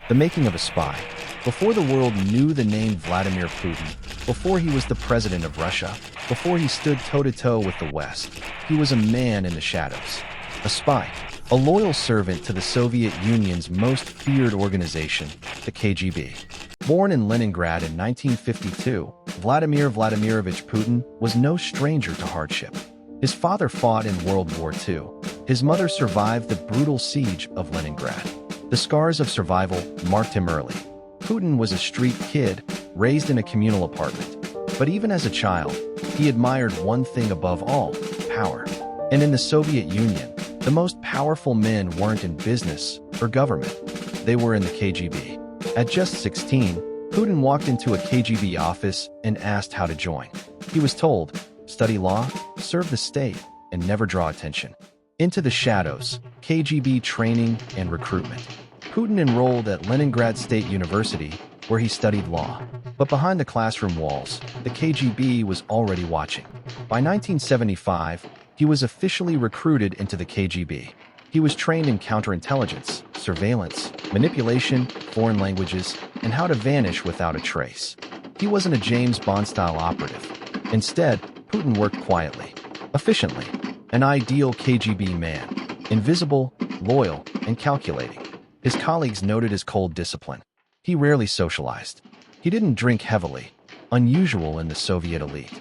The making of a spy. Before the world knew the name Vladimir Putin, before he was the president of Russia, before he stood toe-to-toe with the West, he was a man in the shadows. A spy. A loyal servant to the Soviet Union's most feared organization, the KGB. Born in Leningrad in 1952, Vladimir Vladimirovich Putin was no stranger to hardship. His father fought in World War II. His mother survived the brutal siege of Leningrad. The scars of survival marked him early. Putin was a street kid, raised in a communal apartment. But even as a child, he admired one thing above all: power. And in the Soviet Union, the most powerful men weren't in business or government. They were in the KGB. At just 16, Putin walked into a KGB office and asked how to join. He was told, study law, serve the state, and never draw attention. Into the shadows, KGB training and recruitment. Putin enrolled at Leningrad State University, where he studied law. But behind the classroom walls, the KGB was already watching. By 1975, he was officially recruited into the KGB. He was trained in counterintelligence, surveillance, manipulation, foreign languages, and how to vanish without a trace. He wasn't a James Bond-style operative. Instead, Putin worked quietly, efficiently, an ideal KGB man, invisible, loyal, and calculating. His colleagues noted his cold discipline. He rarely socialized. He didn't drink heavily, unusual in the Soviet elite.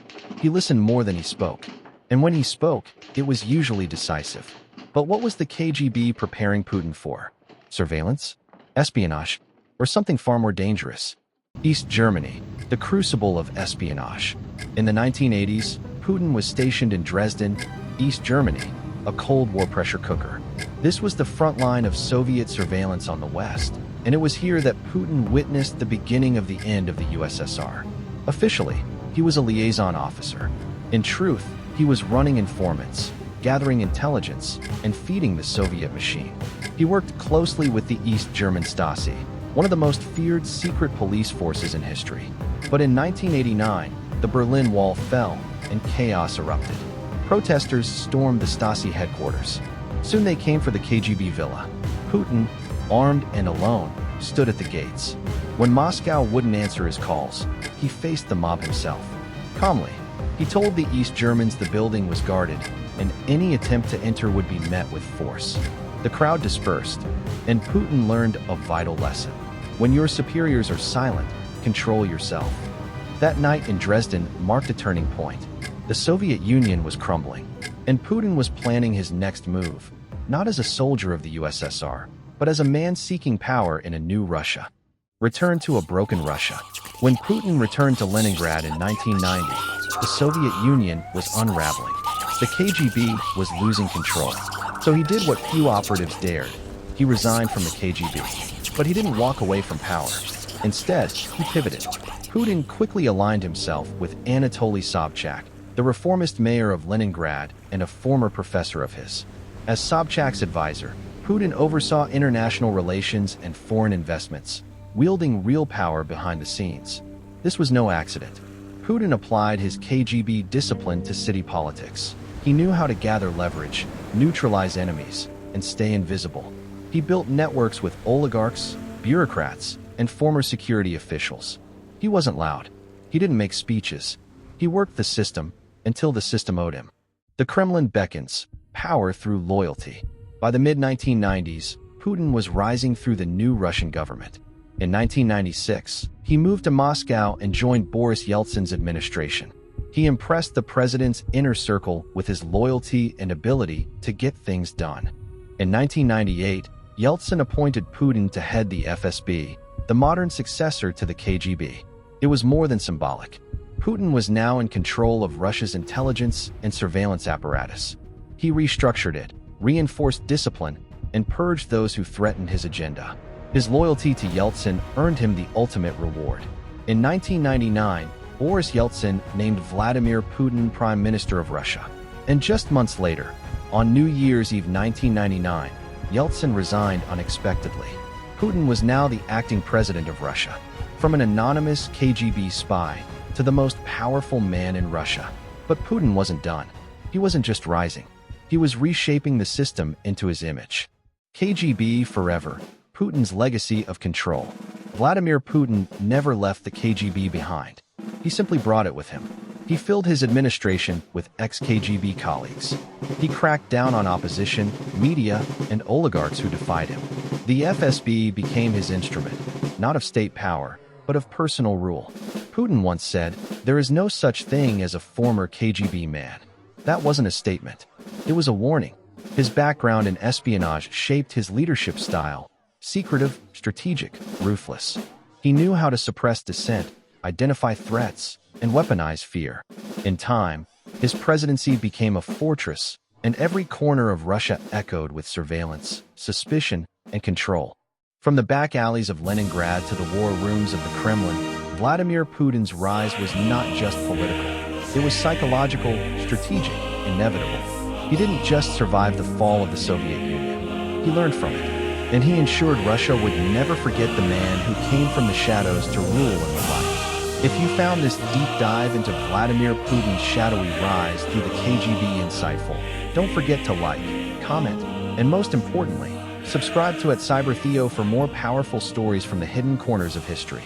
He listened more than he spoke. And when he spoke, it was usually decisive. But what was the KGB preparing Putin for? Surveillance? Espionage? Or something far more dangerous? East Germany, the crucible of espionage. In the 1980s, Putin was stationed in Dresden, East Germany, a Cold War pressure cooker. This was the front line of Soviet surveillance on the West, and it was here that Putin witnessed the beginning of the end of the USSR. Officially, he was a liaison officer. In truth, he was running informants, gathering intelligence, and feeding the Soviet machine. He worked closely with the East German Stasi, one of the most feared secret police forces in history. But in 1989, the Berlin Wall fell and chaos erupted. Protesters stormed the Stasi headquarters. Soon they came for the KGB villa. Putin, armed and alone, stood at the gates. When Moscow wouldn't answer his calls, he faced the mob himself. Calmly, he told the East Germans the building was guarded, and any attempt to enter would be met with force. The crowd dispersed, and Putin learned a vital lesson. When your superiors are silent, control yourself. That night in Dresden marked a turning point. The Soviet Union was crumbling, and Putin was planning his next move, not as a soldier of the USSR, but as a man seeking power in a new Russia. Return to a broken Russia. When Putin returned to Leningrad in 1990, the Soviet Union was unraveling. The KGB was losing control. So he did what few operatives dared. He resigned from the KGB. But he didn't walk away from power. Instead, he pivoted. Putin quickly aligned himself with Anatoly Sobchak, the reformist mayor of Leningrad and a former professor of his. As Sobchak's advisor, Putin oversaw international relations and foreign investments, wielding real power behind the scenes. This was no accident. Putin applied his KGB discipline to city politics. He knew how to gather leverage, neutralize enemies, and stay invisible. He built networks with oligarchs, bureaucrats, and former security officials. He wasn't loud. He didn't make speeches. He worked the system until the system owed him. The Kremlin beckons, power through loyalty. By the mid-1990s, Putin was rising through the new Russian government. In 1996, he moved to Moscow and joined Boris Yeltsin's administration. He impressed the president's inner circle with his loyalty and ability to get things done. In 1998, Yeltsin appointed Putin to head the FSB, the modern successor to the KGB. It was more than symbolic. Putin was now in control of Russia's intelligence and surveillance apparatus. He restructured it, reinforced discipline, and purged those who threatened his agenda. His loyalty to Yeltsin earned him the ultimate reward. In 1999, Boris Yeltsin named Vladimir Putin Prime Minister of Russia. And just months later, on New Year's Eve 1999, Yeltsin resigned unexpectedly. Putin was now the acting president of Russia. From an anonymous KGB spy to the most powerful man in Russia. But Putin wasn't done. He wasn't just rising. He was reshaping the system into his image. KGB forever, Putin's legacy of control. Vladimir Putin never left the KGB behind. He simply brought it with him. He filled his administration with ex-KGB colleagues. He cracked down on opposition, media, and oligarchs who defied him. The FSB became his instrument, not of state power, but of personal rule. Putin once said, "There is no such thing as a former KGB man." That wasn't a statement. It was a warning. His background in espionage shaped his leadership style: secretive, strategic, ruthless. He knew how to suppress dissent, identify threats, and weaponize fear. In time, his presidency became a fortress, and every corner of Russia echoed with surveillance, suspicion, and control. From the back alleys of Leningrad to the war rooms of the Kremlin, Vladimir Putin's rise was not just political. It was psychological, strategic, inevitable. He didn't just survive the fall of the Soviet Union. He learned from it, and he ensured Russia would never forget the man who came from the shadows to rule in the light. If you found this deep dive into Vladimir Putin's shadowy rise through the KGB insightful, don't forget to like, comment, and most importantly, subscribe to @CyberTheo for more powerful stories from the hidden corners of history.